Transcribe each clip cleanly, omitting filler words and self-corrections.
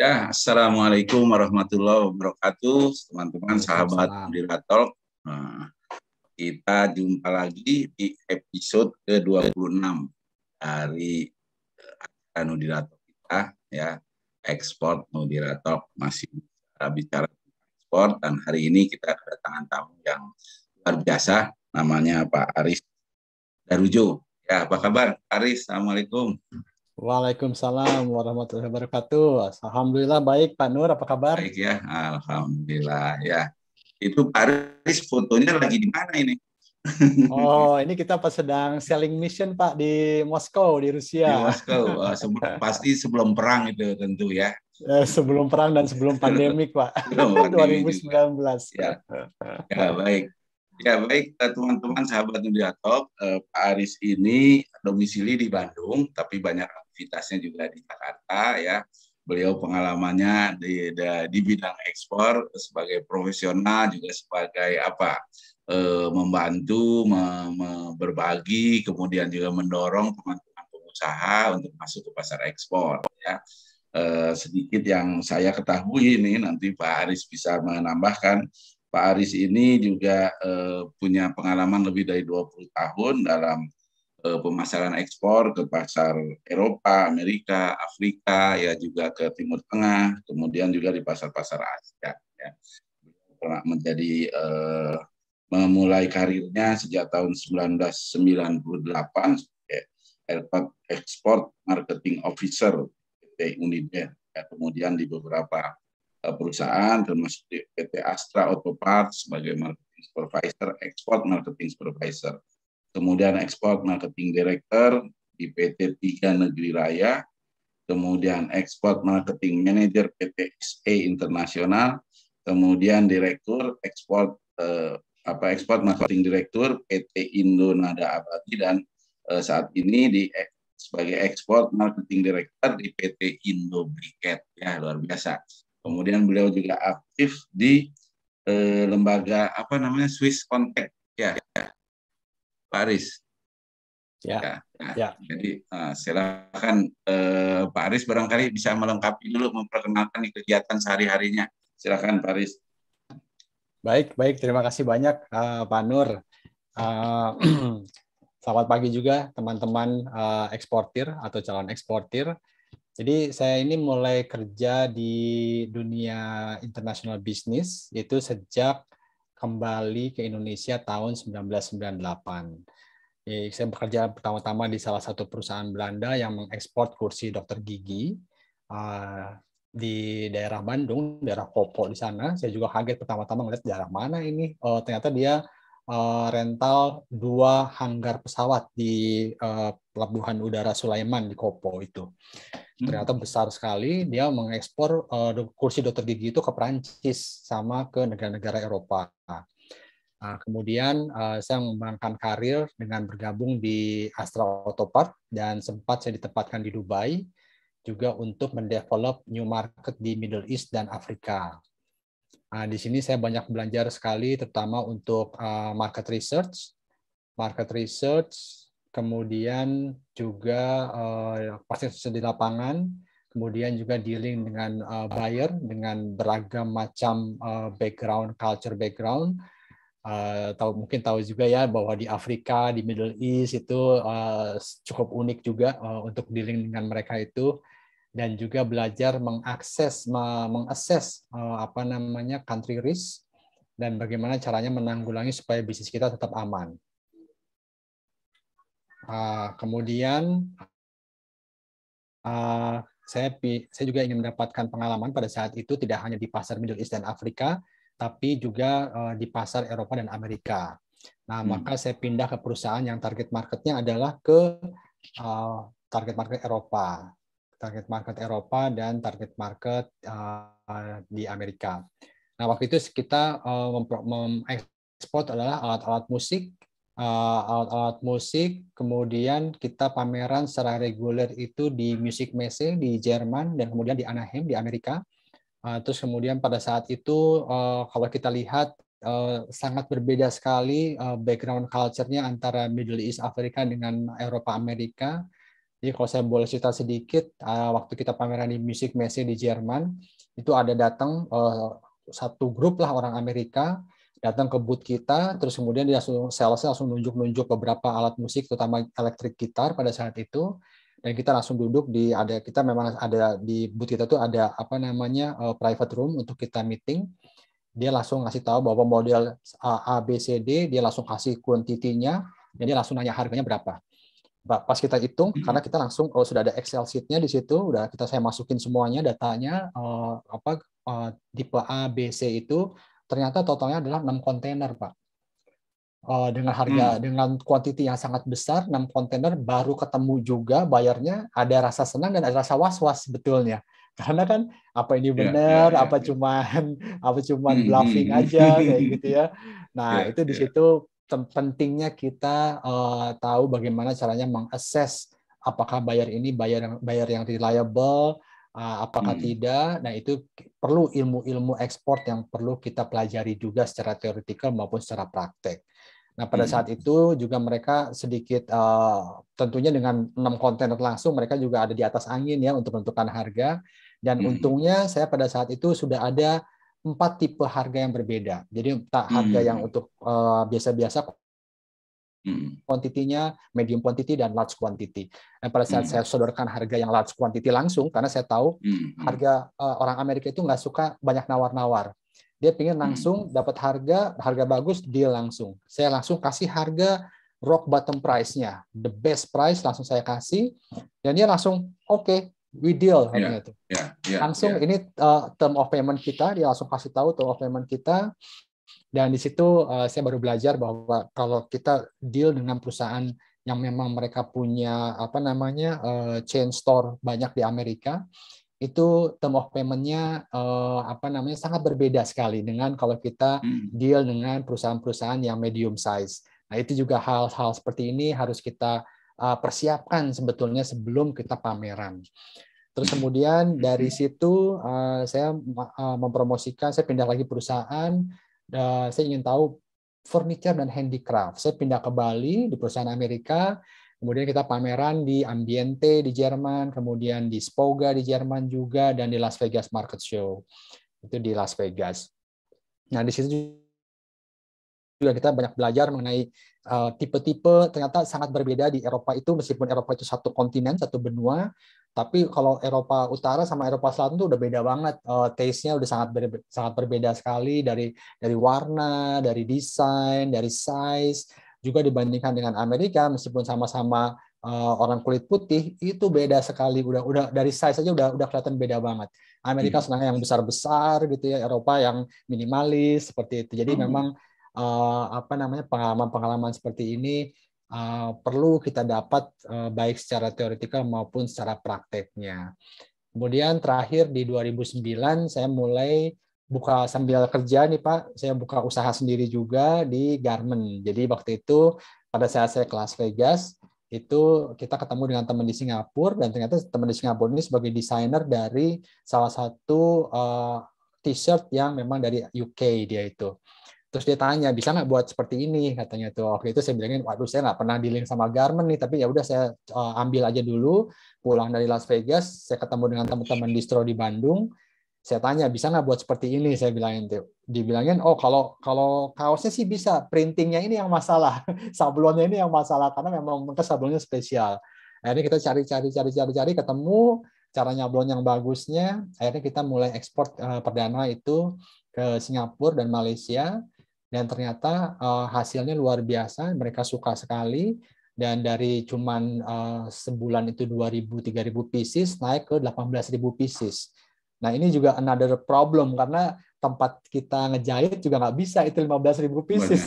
Ya, Assalamualaikum warahmatullahi wabarakatuh, teman-teman sahabat Waalaikumsalam. Moderator. Nah, kita jumpa lagi di episode ke-26 dari Moderator kita, ya, Ekspor Moderator, masih bicara ekspor, dan hari ini kita kedatangan tamu yang luar biasa, namanya Pak Aris Darujo. Ya, apa kabar, Aris? Assalamualaikum. Waalaikumsalam warahmatullahi wabarakatuh. Alhamdulillah baik, Pak Nur. Apa kabar? Baik ya, alhamdulillah ya. Itu Pak Aris fotonya lagi di mana ini? Oh, ini kita pas sedang selling mission, Pak, di Moskow, di Di Rusia. Moskow. Pasti sebelum perang itu tentu ya. Sebelum perang dan sebelum pandemik, Pak. Sebelum pandemi juga. 2019. Ya, ya baik. Ya baik, teman-teman sahabat Media Talk, Pak Aris ini domisili di Bandung, tapi banyak aktivitasnya juga di Jakarta ya. Beliau pengalamannya di bidang ekspor sebagai profesional, juga sebagai membantu, berbagi, kemudian juga mendorong teman-teman pengusaha untuk masuk ke pasar ekspor ya. Sedikit yang saya ketahui ini, nanti Pak Aris bisa menambahkan. Pak Aris ini juga punya pengalaman lebih dari 20 tahun dalam pemasaran ekspor ke pasar Eropa, Amerika, Afrika, ya juga ke Timur Tengah, kemudian juga di pasar-pasar Asia. Ya. Pernah menjadi memulai karirnya sejak tahun 1998 sebagai Export Marketing Officer PT Unimed. Ya, kemudian di beberapa perusahaan termasuk di PT Astra Auto Parts sebagai marketing supervisor, export marketing supervisor. Kemudian export marketing director di PT Tiga Negeri Raya, kemudian export marketing manager PT SE Internasional, kemudian direktur export export marketing direktur PT Indonada Abadi, dan saat ini sebagai export marketing director di PT Indobriket. Ya, luar biasa. Kemudian beliau juga aktif di lembaga Swiss Contact ya, Pak Aris. Ya. Jadi silakan Pak Aris barangkali bisa melengkapi dulu, memperkenalkan kegiatan sehari-harinya. Silakan Pak Aris. Baik. Terima kasih banyak, Pak Nur. Selamat pagi juga teman-teman eksportir atau calon eksportir. Jadi saya ini mulai kerja di dunia international business itu sejak kembali ke Indonesia tahun 1998. Saya bekerja pertama-tama di salah satu perusahaan Belanda yang mengekspor kursi dokter gigi di daerah Bandung, daerah Kopo di sana. Saya juga kaget pertama-tama melihat daerah mana ini. Ternyata dia rental 2 hanggar pesawat di Pelabuhan Udara Sulaiman di Kopo itu. Ternyata besar sekali, dia mengekspor kursi dokter gigi itu ke Perancis sama ke negara-negara Eropa. Kemudian saya mengembangkan karir dengan bergabung di Astra Auto Parts dan sempat saya ditempatkan di Dubai juga untuk mendevelop new market di Middle East dan Afrika. Di sini saya banyak belajar sekali, terutama untuk market research, kemudian juga partisipasi di lapangan, kemudian juga dealing dengan buyer dengan beragam macam culture background. Mungkin tahu juga ya bahwa di Afrika, di Middle East itu cukup unik juga untuk dealing dengan mereka itu, dan juga belajar mengakses country risk dan bagaimana caranya menanggulangi supaya bisnis kita tetap aman. Kemudian saya juga ingin mendapatkan pengalaman pada saat itu tidak hanya di pasar Middle East dan Afrika, tapi juga di pasar Eropa dan Amerika. Maka saya pindah ke perusahaan yang target marketnya adalah ke target market Eropa dan target market di Amerika. Waktu itu kita mengekspor adalah alat-alat musik, kemudian kita pameran secara reguler itu di Music Messe di Jerman dan kemudian di Anaheim di Amerika. Terus kemudian pada saat itu kalau kita lihat sangat berbeda sekali background culture-nya antara Middle East Afrika dengan Eropa Amerika. Jadi kalau saya boleh cerita sedikit, waktu kita pameran di Music Messe di Jerman, itu ada datang satu grup lah orang Amerika, datang ke booth kita, terus kemudian dia salesnya langsung nunjuk-nunjuk beberapa alat musik, terutama electric guitar pada saat itu, dan kita langsung duduk kita memang ada di booth kita tuh ada apa namanya private room untuk kita meeting. Dia langsung ngasih tahu bahwa model A, B, C, D, dia langsung kasih kuantitinya, dan dia langsung nanya harganya berapa. Pas kita hitung, karena kita langsung kalau sudah ada Excel sheet-nya di situ, udah saya masukin semuanya datanya tipe A, B, C itu ternyata totalnya adalah 6 kontainer, Pak. Dengan harga dengan kuantiti yang sangat besar, 6 kontainer baru ketemu juga bayarnya, ada rasa senang dan ada rasa was-was sebetulnya. Karena kan apa ini benar, apa cuman bluffing aja kayak gitu ya. Nah, itu di situ pentingnya kita tahu bagaimana caranya mengakses apakah bayar ini bayar yang reliable, apakah tidak. Nah, itu perlu ilmu-ilmu ekspor yang perlu kita pelajari juga secara teoretikal maupun secara praktek. Nah, pada saat itu juga mereka sedikit tentunya dengan 6 kontainer langsung mereka juga ada di atas angin ya untuk menentukan harga. Dan untungnya saya pada saat itu sudah ada 4 tipe harga yang berbeda. Jadi harga yang untuk biasa-biasa kuantitinya, medium quantity, dan large quantity. Dan pada saat saya sodorkan harga yang large quantity langsung, karena saya tahu harga orang Amerika itu nggak suka banyak nawar-nawar. Dia pengen langsung dapat harga bagus, deal langsung. Saya langsung kasih harga rock bottom price-nya, the best price langsung saya kasih, dan dia langsung oke, we deal. Langsung ini term of payment kita, dia langsung kasih tahu term of payment kita. Dan di situ saya baru belajar bahwa kalau kita deal dengan perusahaan yang memang mereka punya chain store banyak di Amerika, itu term of payment-nya sangat berbeda sekali dengan kalau kita deal dengan perusahaan-perusahaan yang medium size. Nah, itu juga hal-hal seperti ini harus kita persiapkan sebetulnya sebelum kita pameran. Terus kemudian dari situ saya mempromosikan, saya pindah lagi perusahaan. Saya ingin tahu furniture dan handicraft. Saya pindah ke Bali di perusahaan Amerika, kemudian kita pameran di Ambiente di Jerman, kemudian di Spoga di Jerman juga, dan di Las Vegas Market Show itu di Las Vegas. Nah, di situ juga kita banyak belajar mengenai tipe-tipe, ternyata sangat berbeda di Eropa itu, meskipun Eropa itu satu kontinen, satu benua, tapi kalau Eropa Utara sama Eropa Selatan itu udah beda banget, taste-nya udah sangat berbeda sekali dari warna, dari desain, dari size, juga dibandingkan dengan Amerika, meskipun sama-sama orang kulit putih, itu beda sekali, udah dari size aja udah kelihatan beda banget. Amerika senang yang besar-besar gitu ya, Eropa yang minimalis seperti itu. Jadi memang pengalaman-pengalaman seperti ini perlu kita dapat baik secara teoretikal maupun secara prakteknya. Kemudian terakhir di 2009 saya mulai buka sambil kerja nih Pak, saya buka usaha sendiri juga di garment. Jadi waktu itu pada saat saya ke Las Vegas itu kita ketemu dengan teman di Singapura, dan ternyata teman di Singapura ini sebagai desainer dari salah satu t-shirt yang memang dari UK dia itu. Terus dia tanya, bisa nggak buat seperti ini, katanya tuh. Waktu itu saya bilangin, waduh saya nggak pernah dealing sama garment nih, tapi ya udah saya ambil aja dulu. Pulang dari Las Vegas, saya ketemu dengan teman-teman distro di Bandung. Saya tanya, bisa nggak buat seperti ini, saya bilangin tuh. Dibilangin, oh kalau kaosnya sih bisa, printingnya ini yang masalah, sablonnya ini yang masalah, karena memang mereka sablonnya spesial. Akhirnya kita cari, ketemu cara nyablon yang bagusnya. Akhirnya kita mulai ekspor perdana itu ke Singapura dan Malaysia. Dan ternyata hasilnya luar biasa, mereka suka sekali, dan dari cuman sebulan itu 2.000-3.000 pieces naik ke 18.000 pieces. Nah, ini juga another problem karena tempat kita ngejahit juga nggak bisa itu 15.000 pieces.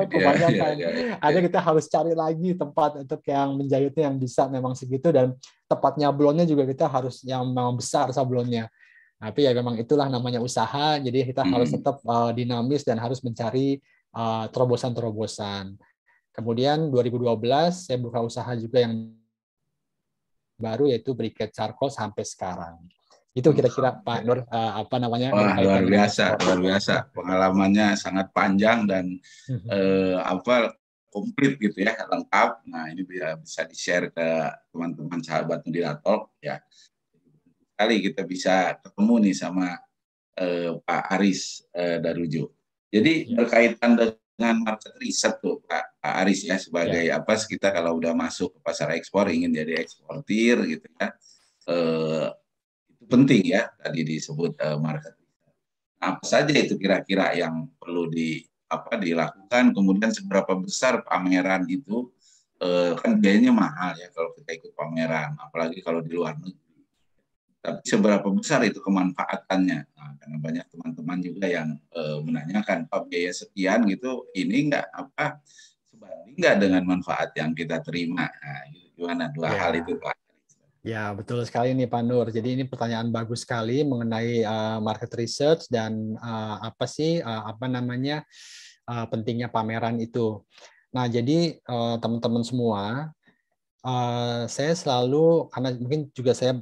Kebanyakan. Ada kita harus cari lagi tempat untuk yang menjahitnya yang bisa memang segitu, dan tempat nyablonnya juga kita harus yang memang besar sablonnya. Tapi ya memang itulah namanya usaha, jadi kita harus tetap dinamis dan harus mencari terobosan-terobosan. Kemudian 2012 saya buka usaha juga yang baru, yaitu Briquette Charcoal sampai sekarang. Itu kira-kira Pak Nur luar biasa. Pengalamannya sangat panjang dan komplit gitu ya, lengkap. Nah, ini bisa di-share ke teman-teman sahabat Nudira Talk ya. Kali kita bisa ketemu nih sama Pak Aris Darujo. Jadi berkaitan dengan market riset tuh Pak Aris ya, sebagai apa, kita kalau udah masuk ke pasar ekspor ingin jadi eksportir gitu ya, itu penting ya tadi disebut market riset. Apa saja itu kira-kira yang perlu dilakukan, kemudian seberapa besar pameran itu, kan biayanya mahal ya kalau kita ikut pameran, apalagi kalau di luar negeri. Tapi seberapa besar itu kemanfaatannya? Nah, karena banyak teman-teman juga yang menanyakan, Pak, biaya sekian gitu, ini sebanding nggak dengan manfaat yang kita terima? Nah, gimana dua hal itu, Pak? Ya, betul sekali nih Pak Nur. Jadi ini pertanyaan bagus sekali mengenai market research dan pentingnya pameran itu. Nah, jadi teman-teman semua, saya selalu, karena mungkin juga saya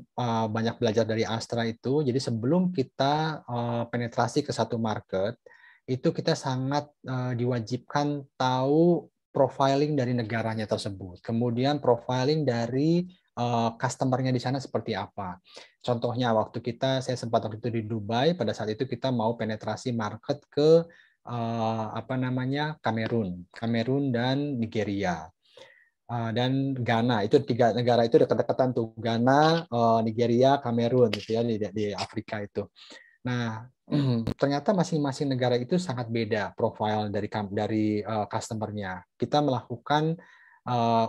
banyak belajar dari Astra itu, jadi sebelum kita penetrasi ke satu market, itu kita sangat diwajibkan tahu profiling dari negaranya tersebut. Kemudian profiling dari customer-nya di sana seperti apa. Contohnya saya sempat waktu itu di Dubai, pada saat itu kita mau penetrasi market ke Kamerun dan Nigeria. Dan Ghana, itu 3 negara itu dekat-dekatan tuh, Ghana, Nigeria, Kamerun gitu ya, di Afrika itu. Nah, ternyata masing-masing negara itu sangat beda profil dari customer-nya. Kita melakukan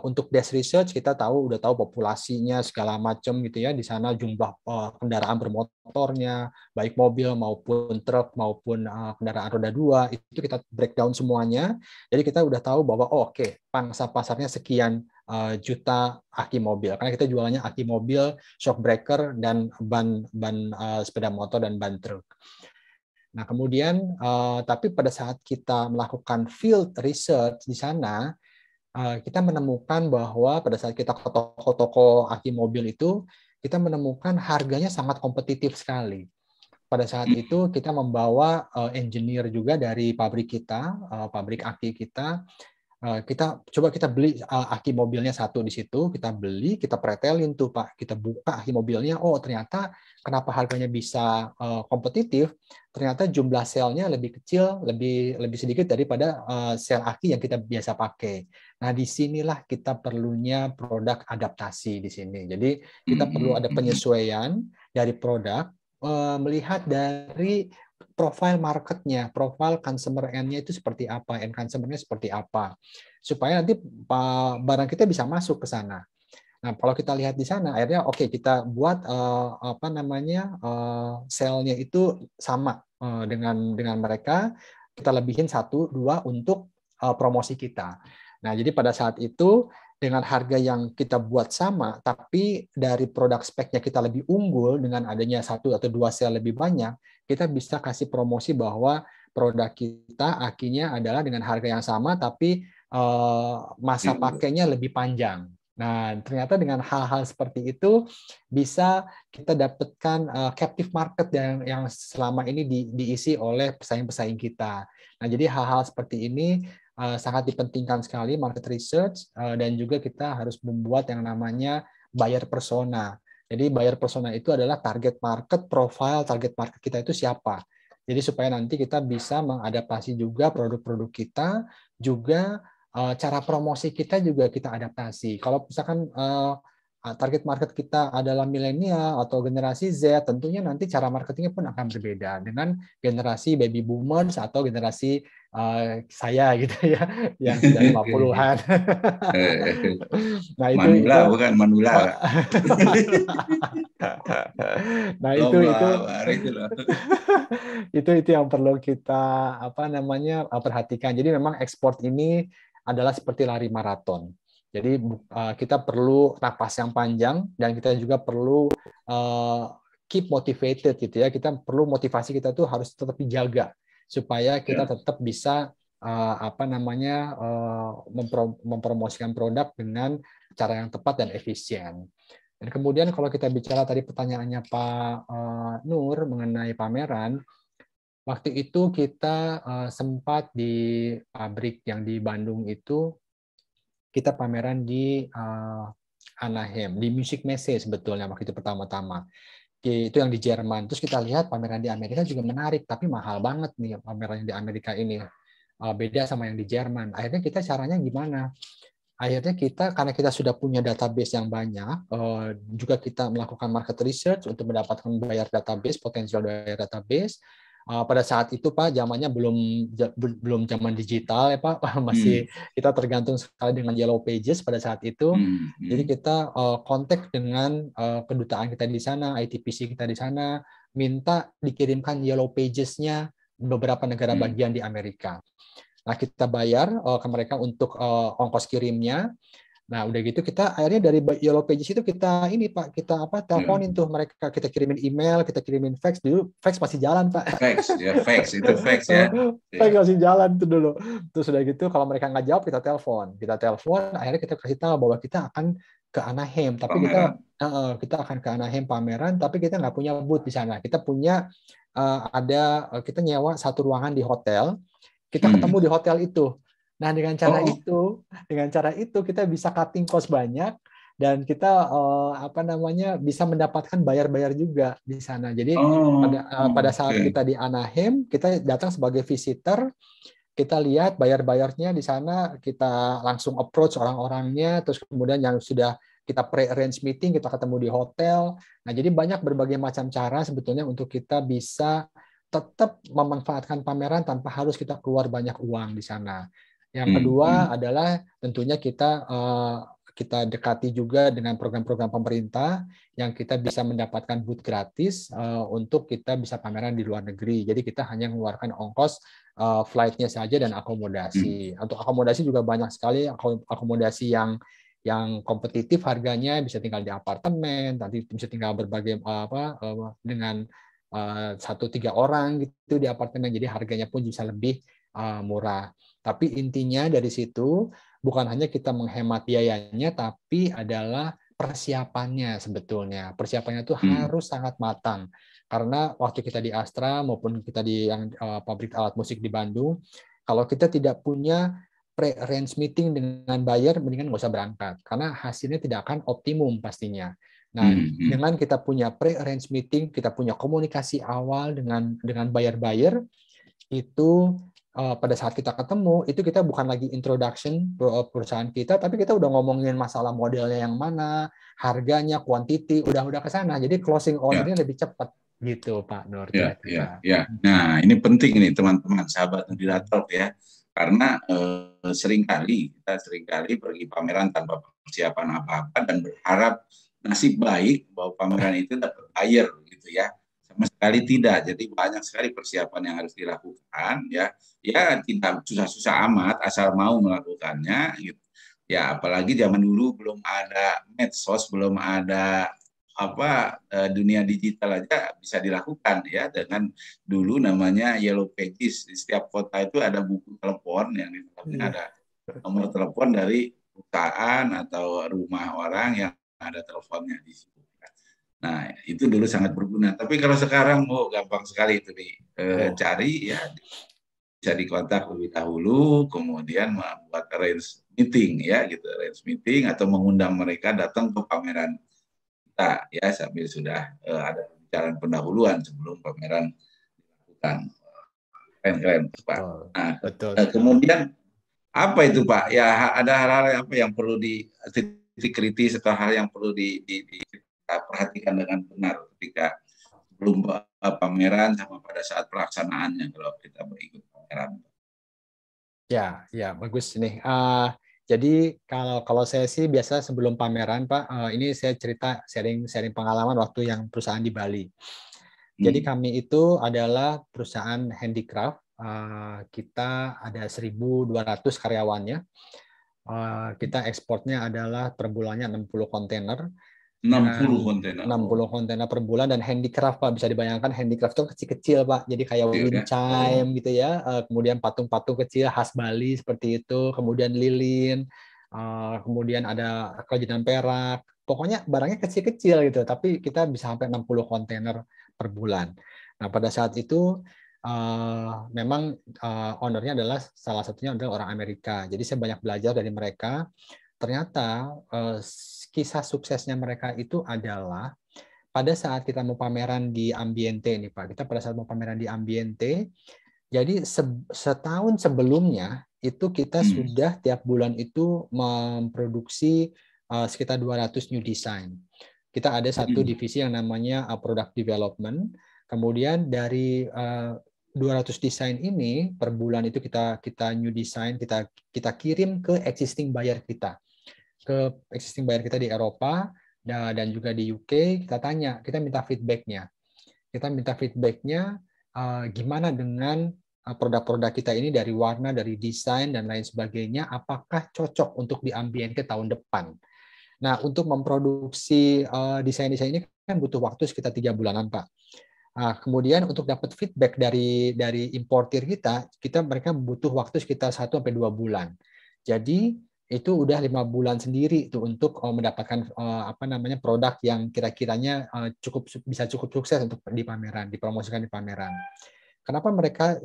untuk desk research, kita udah tahu populasinya segala macam gitu ya, di sana jumlah kendaraan bermotornya, baik mobil maupun truk maupun kendaraan roda 2, itu kita breakdown semuanya. Jadi kita udah tahu bahwa oke, pangsa pasarnya sekian juta aki mobil, karena kita jualannya aki mobil, shock breaker, dan ban sepeda motor dan ban truk. Nah, kemudian tapi pada saat kita melakukan field research di sana, kita menemukan bahwa pada saat kita ke toko-toko aki mobil itu, kita menemukan harganya sangat kompetitif sekali. Pada saat itu kita membawa engineer juga dari pabrik kita, pabrik aki kita. Kita beli aki mobilnya satu di situ, kita beli, kita pretelin tuh Pak, kita buka aki mobilnya, ternyata kenapa harganya bisa kompetitif? Ternyata jumlah selnya lebih kecil, lebih sedikit daripada sel aki yang kita biasa pakai. Nah, disinilah kita perlunya produk adaptasi di sini. Jadi kita perlu ada penyesuaian dari produk, melihat dari profil marketnya, profil consumer end-nya itu seperti apa, end consumer-nya seperti apa, supaya nanti barang kita bisa masuk ke sana. Nah, kalau kita lihat di sana, akhirnya kita buat sel-nya itu sama dengan mereka, kita lebihin 1-2 untuk promosi kita. Nah, jadi pada saat itu dengan harga yang kita buat sama, tapi dari produk speknya kita lebih unggul dengan adanya 1 atau 2 sel lebih banyak, kita bisa kasih promosi bahwa produk kita akinya adalah dengan harga yang sama, tapi masa pakainya lebih panjang. Nah, ternyata dengan hal-hal seperti itu bisa kita dapatkan captive market yang selama ini diisi oleh pesaing-pesaing kita. Nah, jadi hal-hal seperti ini sangat dipentingkan sekali market research, dan juga kita harus membuat yang namanya buyer persona. Jadi buyer persona itu adalah target market, profile target market kita itu siapa. Jadi supaya nanti kita bisa mengadaptasi juga produk-produk kita, juga cara promosi kita juga kita adaptasi. Kalau misalkan target market kita adalah milenial atau generasi Z, tentunya nanti cara marketingnya pun akan berbeda dengan generasi baby boomers atau generasi saya gitu ya, yang sudah 50-an. Nah, Manula bukan Manula. Nah, itu yang perlu kita perhatikan. Jadi memang ekspor ini adalah seperti lari maraton. Jadi kita perlu napas yang panjang, dan kita juga perlu keep motivated gitu ya. Kita perlu motivasi kita tuh harus tetap dijaga supaya kita tetap bisa mempromosikan produk dengan cara yang tepat dan efisien. Dan kemudian kalau kita bicara tadi pertanyaannya Pak Nur mengenai pameran, waktu itu kita sempat di pabrik yang di Bandung itu kita pameran di Anaheim, di Music Messe sebetulnya waktu itu pertama-tama. Itu yang di Jerman. Terus kita lihat pameran di Amerika juga menarik, tapi mahal banget nih pameran di Amerika ini. Beda sama yang di Jerman. Akhirnya kita caranya gimana? Akhirnya kita, karena kita sudah punya database yang banyak, juga kita melakukan market research untuk mendapatkan buyer database, potensial buyer database. Pada saat itu Pak, zamannya belum zaman digital ya Pak, masih kita tergantung sekali dengan Yellow Pages pada saat itu. Jadi kita kontak dengan kedutaan kita di sana, ITPC kita di sana, minta dikirimkan Yellow Pages-nya beberapa negara bagian di Amerika. Nah, kita bayar ke mereka untuk ongkos kirimnya. Nah, udah gitu kita akhirnya dari Yellow Pages itu kita ini Pak, kita teleponin tuh mereka, kita kirimin email, kita kirimin fax. Dulu fax masih jalan Pak. Fax ya, fax itu fax ya. Fax masih jalan tuh dulu. Terus udah gitu kalau mereka nggak jawab kita telepon. Akhirnya kita kasih tahu bahwa kita akan ke Anaheim, tapi kita akan ke Anaheim pameran, tapi kita nggak punya booth di sana. Kita punya kita nyewa satu ruangan di hotel. Kita ketemu di hotel itu. Nah, dengan cara itu kita bisa cutting cost banyak dan kita bisa mendapatkan bayar-bayar juga di sana. Jadi pada saat kita di Anaheim, kita datang sebagai visitor, kita lihat bayar-bayarnya di sana, kita langsung approach orang-orangnya, terus kemudian yang sudah kita pre-arrange meeting, kita ketemu di hotel. Nah, jadi banyak berbagai macam cara sebetulnya untuk kita bisa tetap memanfaatkan pameran tanpa harus kita keluar banyak uang di sana. Yang kedua adalah tentunya kita dekati juga dengan program-program pemerintah yang kita bisa mendapatkan booth gratis untuk kita bisa pameran di luar negeri. Jadi kita hanya mengeluarkan ongkos flight-nya saja dan akomodasi. Untuk akomodasi juga banyak sekali akomodasi yang kompetitif harganya, bisa tinggal di apartemen, nanti bisa tinggal berbagai dengan 1-3 orang gitu di apartemen, jadi harganya pun bisa lebih murah. Tapi intinya dari situ bukan hanya kita menghemat biayanya, tapi adalah persiapannya sebetulnya. Persiapannya itu harus sangat matang. Karena waktu kita di Astra maupun kita di pabrik alat musik di Bandung, kalau kita tidak punya pre-arrange meeting dengan buyer, mendingan nggak usah berangkat. Karena hasilnya tidak akan optimum pastinya. Nah, dengan kita punya pre-arrange meeting, kita punya komunikasi awal dengan buyer-buyer, itu pada saat kita ketemu, itu kita bukan lagi introduction perusahaan kita, tapi kita udah ngomongin masalah modelnya yang mana, harganya, quantity, udah ke sana. Jadi closing order-nya lebih cepat gitu, Pak Nur. Ya. Nah, ini penting nih teman-teman, sahabat Nudiratalk ya. Karena seringkali pergi pameran tanpa persiapan apa-apa dan berharap nasib baik bahwa pameran itu dapat buyer gitu ya. Sama sekali tidak. Jadi banyak sekali persiapan yang harus dilakukan ya. Ya tidak susah-susah amat asal mau melakukannya gitu. Ya apalagi zaman dulu belum ada medsos, belum ada dunia digital aja bisa dilakukan ya, dengan dulu namanya Yellow Pages. Di setiap kota itu ada buku telepon yang di dalamnya ada nomor telepon dari perusahaan atau rumah orang yang ada teleponnya di situ. Nah, itu dulu sangat berguna. Tapi kalau sekarang gampang sekali itu cari ya, bisa dikontak lebih dahulu, kemudian membuat arrange meeting ya gitu, arrange meeting atau mengundang mereka datang ke pameran kita ya, sambil sudah ada pembicaraan pendahuluan sebelum pameran dilakukan. Keren Pak. Nah, kemudian apa itu Pak? Ya ada hal-hal apa yang perlu titik kritis atau hal yang perlu diperhatikan dengan benar ketika belum pameran sama pada saat pelaksanaannya kalau kita berikut pameran. Ya bagus nih. Jadi kalau saya sih biasa sebelum pameran Pak, ini saya cerita sharing pengalaman waktu yang perusahaan di Bali. Jadi kami itu adalah perusahaan handicraft. Kita ada 1.200 karyawannya. Kita ekspornya adalah per bulannya 60 kontainer. 60 kontainer per bulan, dan handicraft Pak, bisa dibayangkan handicraft itu kecil-kecil Pak, jadi kayak wind chime gitu ya, kemudian patung-patung kecil khas Bali seperti itu, kemudian lilin, kemudian ada kerajinan perak, pokoknya barangnya kecil-kecil gitu, tapi kita bisa sampai 60 kontainer per bulan. Nah pada saat itu memang ownernya adalah salah satunya adalah orang Amerika, jadi saya banyak belajar dari mereka. ternyata kisah suksesnya mereka itu adalah pada saat kita mau pameran di Ambiente nih Pak. Kita pada saat mau pameran di Ambiente, jadi setahun sebelumnya itu kita sudah tiap bulan itu memproduksi sekitar 200 new design. Kita ada satu divisi yang namanya product development. Kemudian dari 200 desain ini per bulan itu kita new design, kita kirim ke existing buyer kita. Ke existing buyer kita di Eropa dan juga di UK, kita minta feedback-nya. Kita minta feedback-nya gimana dengan produk-produk kita ini dari warna, dari desain, dan lain sebagainya, apakah cocok untuk di Ambiente tahun depan. Nah, untuk memproduksi desain-desain ini kan butuh waktu sekitar 3 bulanan, Pak. Kemudian untuk dapat feedback dari importir mereka butuh waktu sekitar 1-2 bulan. Jadi itu udah 5 bulan sendiri itu untuk mendapatkan produk yang kira-kiranya bisa cukup sukses untuk dipromosikan di pameran. Kenapa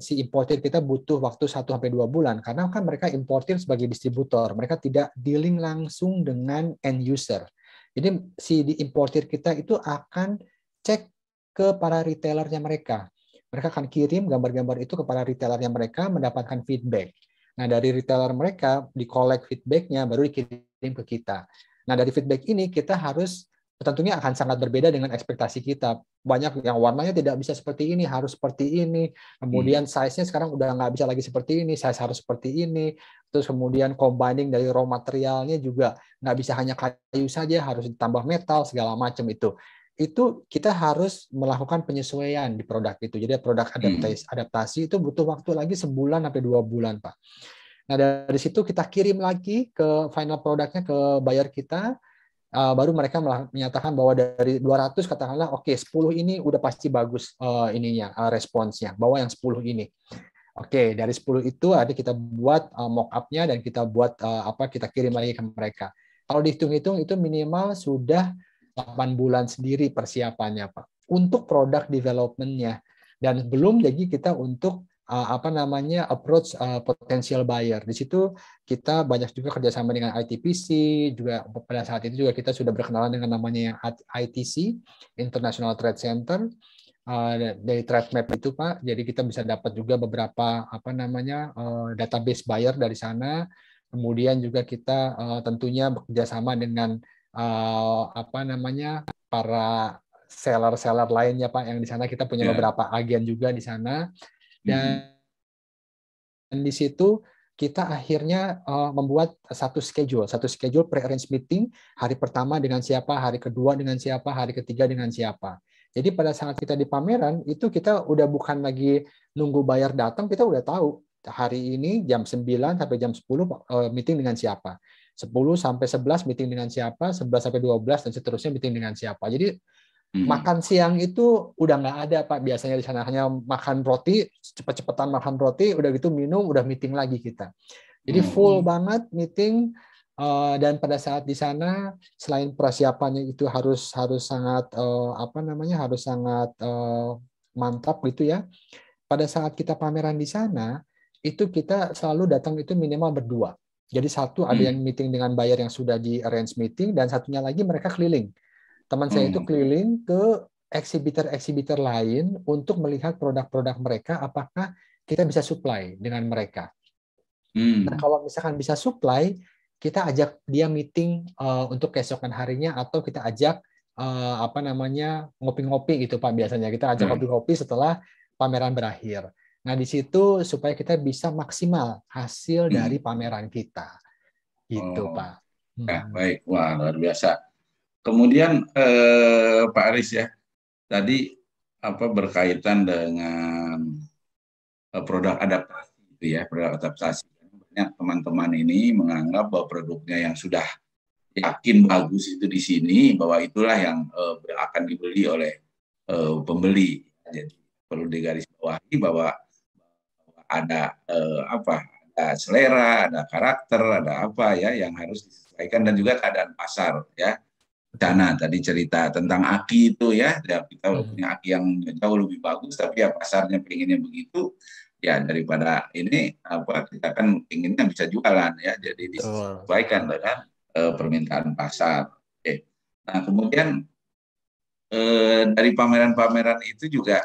si importir kita butuh waktu 1-2 bulan? Karena kan mereka importir sebagai distributor, mereka tidak dealing langsung dengan end user. Jadi si importir kita itu akan cek ke para retailernya mereka. Mereka akan kirim gambar-gambar itu ke para retailernya mereka, mendapatkan feedback. Nah, dari retailer mereka, di-collect feedback-nya, baru dikirim ke kita. Nah, dari feedback ini, kita harus, tentunya akan sangat berbeda dengan ekspektasi kita. Banyak yang warnanya tidak bisa seperti ini, harus seperti ini. Kemudian size-nya sekarang udah nggak bisa lagi seperti ini, size harus seperti ini. Terus kemudian combining dari raw materialnya juga nggak bisa hanya kayu saja, harus ditambah metal, segala macam itu. Itu kita harus melakukan penyesuaian di produk itu. Jadi produk adaptasi itu butuh waktu lagi 1-2 bulan, Pak. Nah, dari situ kita kirim lagi ke final produknya ke buyer kita, baru mereka menyatakan bahwa dari 200 katakanlah oke, 10 ini udah pasti bagus responsnya, bawa yang 10 ini. Oke, dari 10 itu ada kita buat mock up-nya dan kita buat kita kirim lagi ke mereka. Kalau dihitung-hitung itu minimal sudah 8 bulan sendiri persiapannya, Pak, untuk produk development-nya. Dan belum lagi kita untuk approach potential buyer. Di situ kita banyak juga kerjasama dengan ITPC, juga pada saat itu juga kita sudah berkenalan dengan namanya ITC, International Trade Center, dari trade map itu, Pak. Jadi kita bisa dapat juga beberapa database buyer dari sana. Kemudian juga kita tentunya bekerjasama dengan para seller-seller lainnya, Pak, yang di sana kita punya beberapa agen juga di sana. Dan di situ kita akhirnya membuat satu schedule pre-arrange meeting, hari pertama dengan siapa, hari kedua dengan siapa, hari ketiga dengan siapa. Jadi pada saat kita di pameran itu kita udah bukan lagi nunggu buyer datang, kita udah tahu hari ini jam 9 sampai jam 10 meeting dengan siapa. 10 sampai 11 meeting dengan siapa, 11 sampai 12 dan seterusnya meeting dengan siapa. Jadi makan siang itu udah nggak ada, Pak. Biasanya di sana hanya makan roti, cepet-cepetan makan roti, udah gitu minum, udah meeting lagi kita. Jadi full banget meeting, dan pada saat di sana selain persiapannya itu harus sangat mantap gitu ya. Pada saat kita pameran di sana, itu kita selalu datang itu minimal berdua. Jadi satu ada yang meeting dengan buyer yang sudah di arrange meeting, dan satunya lagi mereka keliling. Teman saya itu keliling ke eksibitor lain untuk melihat produk-produk mereka, apakah kita bisa supply dengan mereka. Nah, kalau misalkan bisa supply, kita ajak dia meeting untuk keesokan harinya, atau kita ajak ngopi-ngopi gitu, Pak. Biasanya kita ajak ngopi-ngopi setelah pameran berakhir. Nah, di situ supaya kita bisa maksimal hasil dari pameran kita. Gitu, Pak. Ya, baik. Wah, luar biasa. Kemudian Pak Aris ya, tadi berkaitan dengan produk adaptasi itu ya, produk adaptasi. Banyak teman-teman ini menganggap bahwa produknya yang sudah yakin bagus itu di sini, bahwa itulah yang akan dibeli oleh pembeli. Jadi perlu digarisbawahi bahwa ada ada selera, ada karakter, ada yang harus disesuaikan, dan juga keadaan pasar ya. Dana tadi cerita tentang aki itu ya, kita punya aki yang jauh lebih bagus, tapi ya pasarnya pengennya begitu ya, daripada ini kita kan inginnya bisa jualan ya, jadi disesuaikan dengan permintaan pasar. Oke. Nah, kemudian dari pameran-pameran itu juga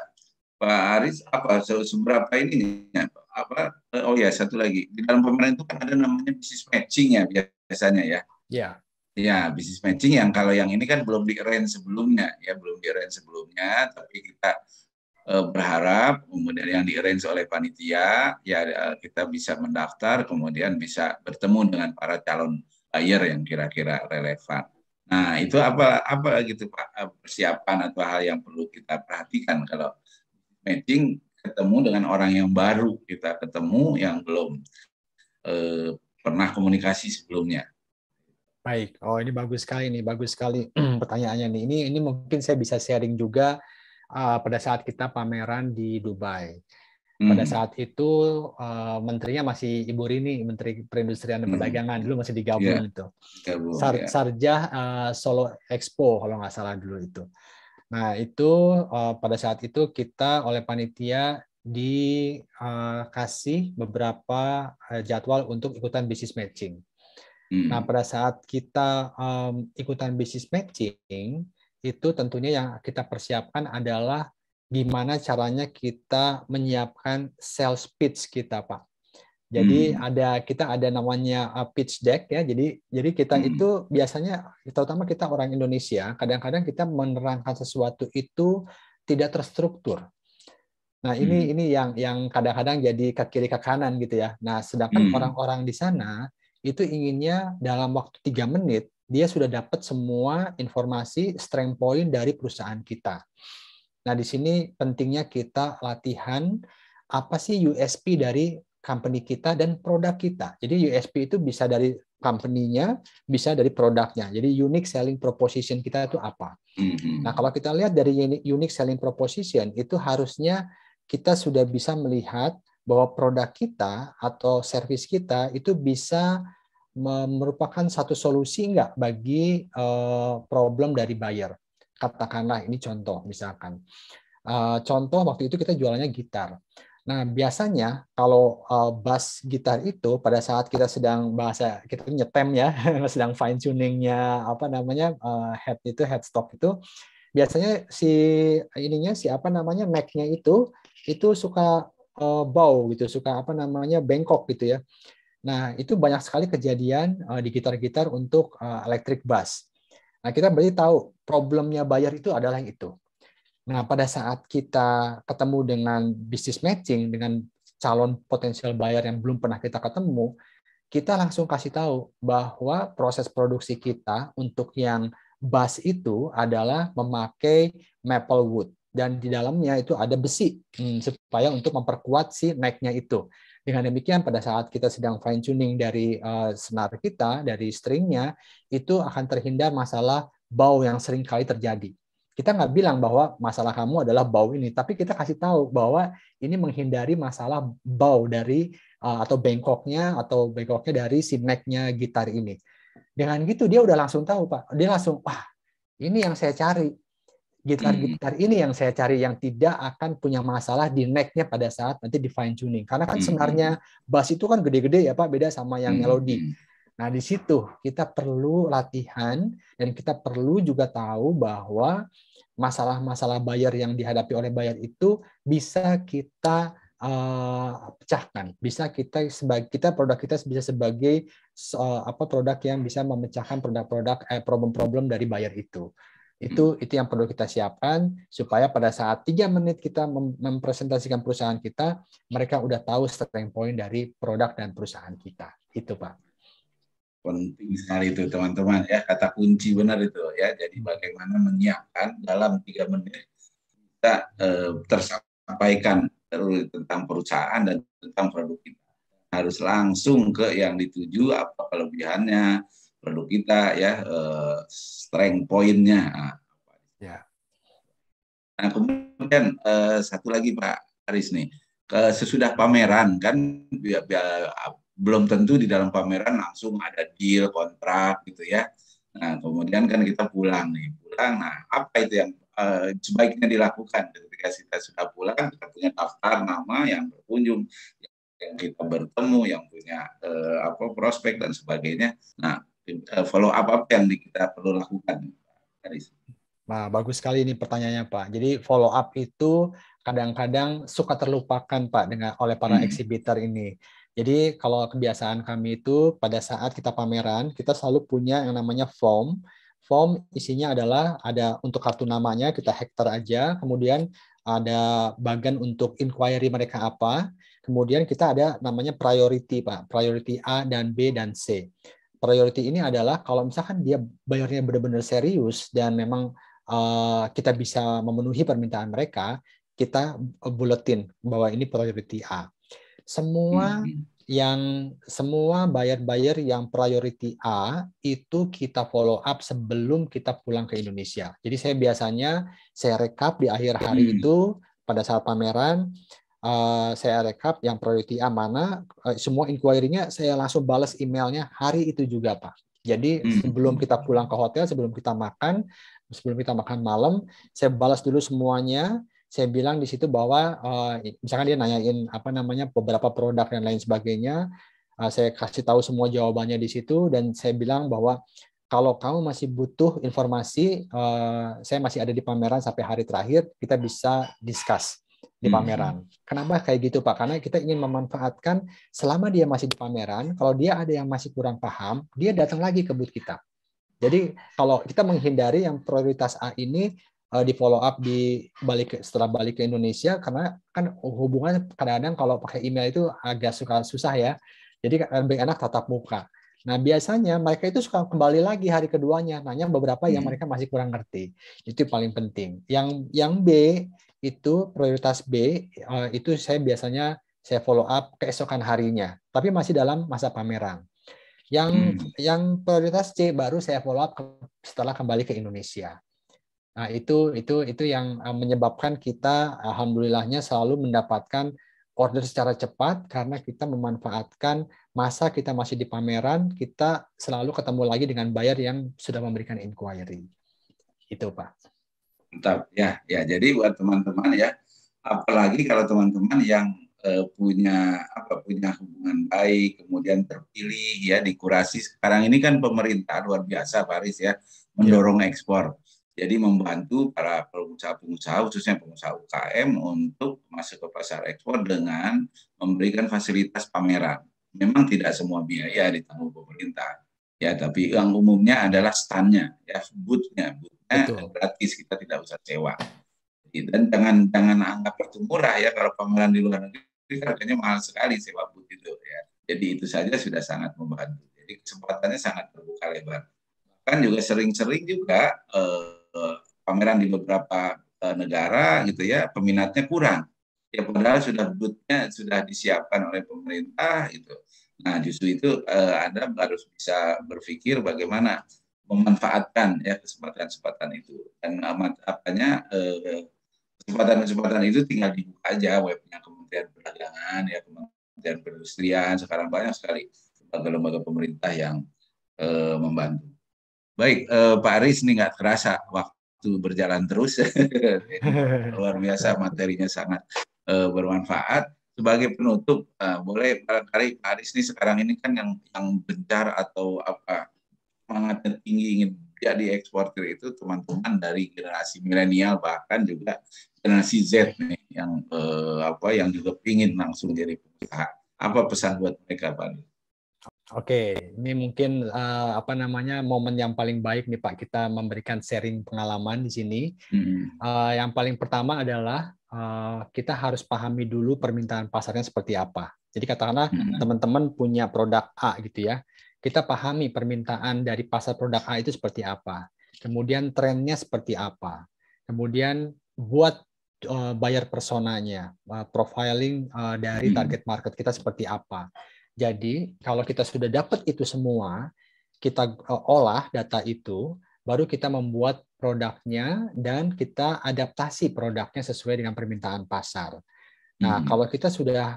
Pak Aris, apa seberapa ini apa? Oh ya, satu lagi di dalam pameran itu kan ada namanya business matching ya biasanya ya. Ya. Ya, business matching yang kalau yang ini kan belum di-arrange sebelumnya ya, belum di-arrange sebelumnya, tapi kita berharap kemudian yang di-arrange oleh panitia ya kita bisa mendaftar, kemudian bisa bertemu dengan para calon buyer yang kira-kira relevan. Nah, itu apa gitu Pak, persiapan atau hal yang perlu kita perhatikan kalau matching ketemu dengan orang yang baru, kita ketemu yang belum pernah komunikasi sebelumnya. Baik. Oh, ini bagus sekali nih, bagus sekali pertanyaannya nih. Ini mungkin saya bisa sharing juga pada saat kita pameran di Dubai. Pada saat itu menterinya masih Ibu Rini, Menteri Perindustrian dan Perdagangan, dulu masih digabung itu. Sarjah Solo Expo kalau nggak salah dulu itu. Nah, itu pada saat itu kita oleh panitia dikasih beberapa jadwal untuk ikutan business matching. Nah, pada saat kita ikutan business matching, itu tentunya yang kita persiapkan adalah gimana caranya kita menyiapkan sales pitch kita, Pak. Jadi kita ada namanya pitch deck ya. Jadi kita itu biasanya, terutama kita orang Indonesia, kadang-kadang kita menerangkan sesuatu itu tidak terstruktur. Nah, ini yang kadang-kadang jadi ke kiri ke kanan gitu ya. Nah, sedangkan orang-orang di sana itu inginnya dalam waktu 3 menit dia sudah dapat semua informasi strength point dari perusahaan kita. Nah, di sini pentingnya kita latihan apa sih USP dari company kita dan produk kita. Jadi USP itu bisa dari company-nya, bisa dari produknya. Jadi unique selling proposition kita itu apa? Nah, kalau kita lihat dari unique selling proposition itu harusnya kita sudah bisa melihat bahwa produk kita atau service kita itu bisa merupakan satu solusi enggak bagi problem dari buyer. Katakanlah ini contoh misalkan. Contoh waktu itu kita jualannya gitar. Nah, biasanya kalau bass gitar itu pada saat kita sedang kita nyetem ya, sedang fine tuningnya apa namanya headstock itu, biasanya si apa namanya neck-nya itu suka bow gitu, suka apa namanya bengkok gitu ya. Nah, itu banyak sekali kejadian di gitar-gitar untuk electric bass. Nah, kita berarti tahu problemnya buyer itu adalah itu. Nah, pada saat kita ketemu dengan business matching, dengan calon potensial buyer yang belum pernah kita ketemu, kita langsung kasih tahu bahwa proses produksi kita untuk yang bass itu adalah memakai maple wood. Dan di dalamnya itu ada besi, supaya untuk memperkuat si neck-nya itu. Dengan demikian, pada saat kita sedang fine tuning dari senar kita, dari stringnya, itu akan terhindar masalah bow yang sering kali terjadi. Kita nggak bilang bahwa masalah kamu adalah bow ini, tapi kita kasih tahu bahwa ini menghindari masalah bow dari atau bengkoknya dari si neck-nya gitar ini. Dengan gitu dia udah langsung tahu, Pak. Dia langsung, wah, ini yang saya cari. Gitar-gitar ini yang saya cari, yang tidak akan punya masalah di neck-nya pada saat nanti di fine tuning. Karena kan senarnya bass itu kan gede-gede ya, Pak, beda sama yang melodi. Nah, di situ kita perlu latihan dan kita perlu juga tahu bahwa masalah-masalah buyer yang dihadapi oleh buyer itu bisa kita pecahkan, bisa kita produk kita bisa sebagai produk yang bisa memecahkan problem-problem dari buyer itu. Itu yang perlu kita siapkan supaya pada saat 3 menit kita mempresentasikan perusahaan kita, mereka udah tahu strength point dari produk dan perusahaan kita. Itu, Pak. Penting sekali itu teman-teman ya, kata kunci benar itu ya. Jadi bagaimana menyiapkan dalam 3 menit kita tersampaikan tentang perusahaan dan tentang produk kita. Harus langsung ke yang dituju, apa kelebihannya produk kita ya, strength point-nya. Ya. Nah, kemudian satu lagi Pak Aris nih, sesudah pameran kan belum tentu di dalam pameran langsung ada deal kontrak gitu ya. Nah, kemudian kan kita pulang. Nah, apa itu yang sebaiknya dilakukan ketika kita sudah pulang? Kita punya daftar nama yang berkunjung, yang kita bertemu, yang punya prospek dan sebagainya. Nah, follow up apa yang kita perlu lakukan, Aris? Nah, bagus sekali ini pertanyaannya, Pak. Jadi follow up itu kadang-kadang suka terlupakan, Pak, oleh para exhibitor ini. Jadi kalau kebiasaan kami itu pada saat kita pameran, kita selalu punya yang namanya form. Form isinya adalah ada untuk kartu namanya, kita hektar aja, kemudian ada bagian untuk inquiry mereka apa, kemudian kita ada namanya priority, Pak. Priority A dan B dan C. Priority ini adalah kalau misalkan dia bayarnya benar-benar serius dan memang kita bisa memenuhi permintaan mereka, kita buletin bahwa ini priority A. Semua buyer-buyer yang priority A itu kita follow up sebelum kita pulang ke Indonesia. Jadi saya rekap di akhir hari itu pada saat pameran, saya rekap yang priority A mana, semua inquiry-nya saya langsung balas emailnya hari itu juga, Pak. Jadi sebelum kita pulang ke hotel, sebelum kita makan malam, saya balas dulu semuanya. Saya bilang di situ bahwa misalkan dia nanyain beberapa produk dan lain sebagainya, saya kasih tahu semua jawabannya di situ dan saya bilang bahwa kalau kamu masih butuh informasi, saya masih ada di pameran sampai hari terakhir, kita bisa discuss di pameran. Kenapa kayak gitu, Pak? Karena kita ingin memanfaatkan selama dia masih di pameran, kalau dia ada yang masih kurang paham, dia datang lagi ke booth kita. Jadi kalau kita menghindari yang prioritas A ini di follow up setelah balik ke Indonesia, karena kan hubungan kadang-kadang kalau pakai email itu agak susah ya. Jadi lebih enak tatap muka. Nah, biasanya mereka itu suka kembali lagi hari keduanya, nanya beberapa yang mereka masih kurang ngerti. Itu paling penting. Yang B itu prioritas B itu saya follow up keesokan harinya, tapi masih dalam masa pameran. Yang prioritas C baru saya follow up setelah kembali ke Indonesia. Nah, itu yang menyebabkan kita alhamdulillahnya selalu mendapatkan order secara cepat karena kita memanfaatkan masa kita masih di pameran, kita selalu ketemu lagi dengan buyer yang sudah memberikan inquiry. Itu, Pak. Mantap. Ya, jadi buat teman-teman ya, apalagi kalau teman-teman yang punya hubungan baik, kemudian terpilih ya, dikurasi. Sekarang ini kan pemerintah luar biasa, Paris ya, mendorong ekspor. Jadi membantu para pengusaha-pengusaha, khususnya pengusaha UKM untuk masuk ke pasar ekspor dengan memberikan fasilitas pameran. Memang tidak semua biaya ditanggung pemerintah, ya, tapi yang umumnya adalah stand-nya, ya, booth-nya gratis, kita tidak usah sewa. Dan jangan anggap itu murah ya, kalau pameran di luar negeri harganya mahal sekali sewa booth itu ya. Jadi itu saja sudah sangat membantu. Jadi kesempatannya sangat terbuka lebar. Kan juga sering-sering juga pameran di beberapa negara gitu ya, peminatnya kurang. Ya padahal sudah booth-nya sudah disiapkan oleh pemerintah itu. Nah, justru itu Anda harus bisa berpikir bagaimana memanfaatkan ya kesempatan-kesempatan itu. Dan kesempatan-kesempatan itu tinggal dibuka aja webnya Kementerian Perdagangan ya, Kementerian Perindustrian, sekarang banyak sekali lembaga-lembaga pemerintah yang membantu. Baik, Pak Aris, ini nggak terasa waktu berjalan terus. Luar biasa, materinya sangat bermanfaat. Sebagai penutup, boleh barangkali Pak Aris ini sekarang ini kan yang gencar atau semangatnya tinggi ingin jadi eksportir itu teman-teman dari generasi milenial, bahkan juga generasi Z nih yang juga ingin langsung jadi pengusaha. Apa pesan buat mereka, Pak Aris? Oke, ini mungkin momen yang paling baik nih Pak, kita memberikan sharing pengalaman di sini. Yang paling pertama adalah kita harus pahami dulu permintaan pasarnya seperti apa. Jadi katakanlah teman-teman punya produk A gitu ya, kita pahami permintaan dari pasar produk A itu seperti apa. Kemudian trennya seperti apa. Kemudian buat buyer personanya, profiling dari target market kita seperti apa. Jadi, kalau kita sudah dapat itu semua, kita olah data itu, baru kita membuat produknya dan kita adaptasi produknya sesuai dengan permintaan pasar. Nah, kalau kita sudah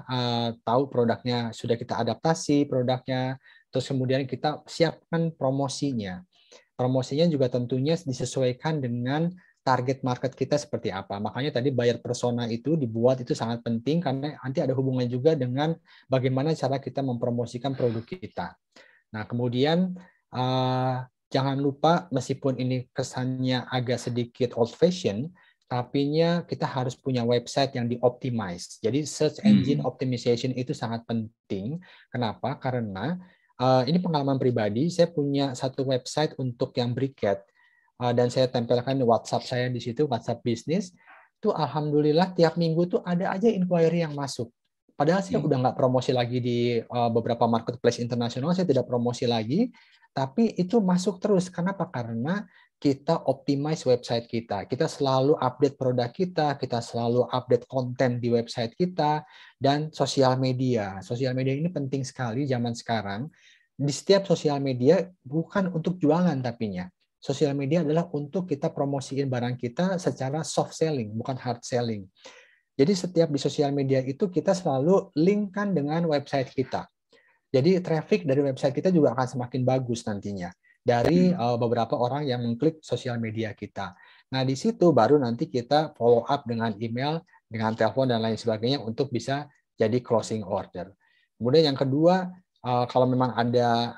tahu produknya, sudah kita adaptasi produknya, terus kemudian kita siapkan promosinya. Promosinya juga tentunya disesuaikan dengan target market kita seperti apa. Makanya tadi buyer persona itu dibuat itu sangat penting karena nanti ada hubungan juga dengan bagaimana cara kita mempromosikan produk kita. Nah, kemudian jangan lupa meskipun ini kesannya agak sedikit old fashion, tapinya kita harus punya website yang dioptimize. Jadi search engine optimization itu sangat penting. Kenapa? Karena ini pengalaman pribadi, saya punya satu website untuk yang briquette dan saya tempelkan di WhatsApp saya di situ, WhatsApp bisnis. Tuh alhamdulillah tiap minggu tuh ada aja inquiry yang masuk. Padahal saya udah nggak promosi lagi di beberapa marketplace internasional, saya tidak promosi lagi, tapi itu masuk terus. Kenapa? Karena kita optimize website kita. Kita selalu update produk kita selalu update konten di website kita, dan sosial media. Sosial media ini penting sekali zaman sekarang. Di setiap sosial media bukan untuk jualan tapinya. Sosial media adalah untuk kita promosiin barang kita secara soft selling, bukan hard selling. Jadi setiap di sosial media itu kita selalu linkkan dengan website kita. Jadi traffic dari website kita juga akan semakin bagus nantinya dari beberapa orang yang mengklik sosial media kita. Nah, di situ baru nanti kita follow up dengan email, dengan telepon dan lain sebagainya untuk bisa jadi closing order. Kemudian yang kedua, kalau memang ada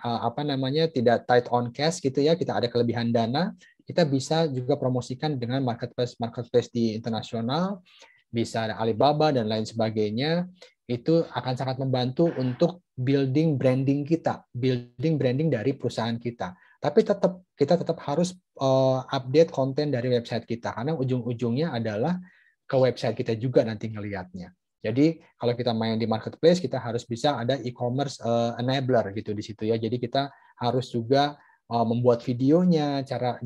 tidak tight on cash gitu ya, kita ada kelebihan dana, kita bisa juga promosikan dengan marketplace di internasional, bisa ada Alibaba dan lain sebagainya. Itu akan sangat membantu untuk building branding kita, building branding dari perusahaan kita. Tapi kita tetap harus update konten dari website kita, karena ujung-ujungnya adalah ke website kita juga nanti ngelihatnya. Jadi kalau kita main di marketplace, kita harus bisa ada e-commerce enabler gitu di situ ya. Jadi kita harus juga membuat videonya, cara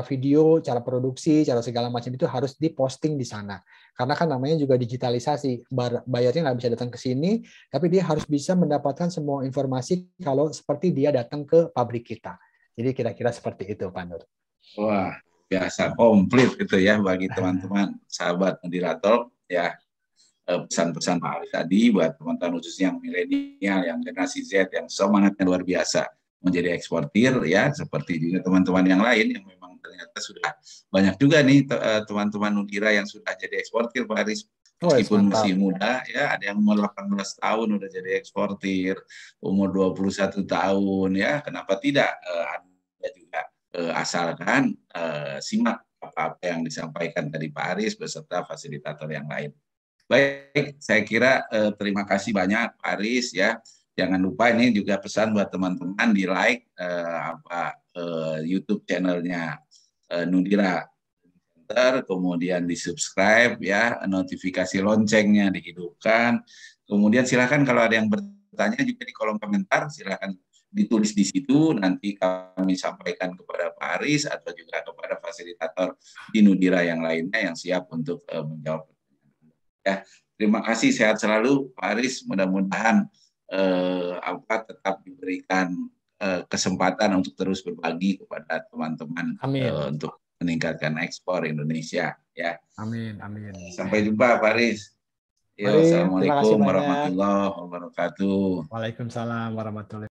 video, cara produksi, cara segala macam itu harus diposting di sana. Karena kan namanya juga digitalisasi, bayarnya nggak bisa datang ke sini, tapi dia harus bisa mendapatkan semua informasi kalau seperti dia datang ke pabrik kita. Jadi kira-kira seperti itu, Pak Nur. Wah, biasa komplit gitu ya bagi teman-teman sahabat moderator ya. Pesan-pesan Pak Aris tadi buat teman-teman khususnya yang milenial, yang generasi Z yang semangatnya luar biasa menjadi eksportir ya, seperti juga teman-teman yang lain yang memang ternyata sudah banyak juga nih teman-teman Nudira yang sudah jadi eksportir Pak Aris, meskipun masih muda ya, ada yang umur 18 tahun udah jadi eksportir, umur 21 tahun ya, kenapa tidak Anda juga asalkan simak apa yang disampaikan tadi Pak Aris beserta fasilitator yang lain. Baik, saya kira terima kasih banyak Pak Aris ya. Jangan lupa ini juga pesan buat teman-teman di like YouTube channelnya Nudira Center, kemudian di subscribe ya, notifikasi loncengnya dihidupkan. Kemudian silakan kalau ada yang bertanya juga di kolom komentar, silakan ditulis di situ, nanti kami sampaikan kepada Pak Aris atau juga kepada fasilitator di Nudira yang lainnya yang siap untuk menjawab. Ya, terima kasih, sehat selalu Pak Aris. Mudah-mudahan tetap diberikan kesempatan untuk terus berbagi kepada teman-teman untuk meningkatkan ekspor Indonesia. Ya. Amin, amin. Sampai jumpa Pak Aris. Assalamualaikum warahmatullahi wabarakatuh. Waalaikumsalam warahmatullahi wabarakatuh.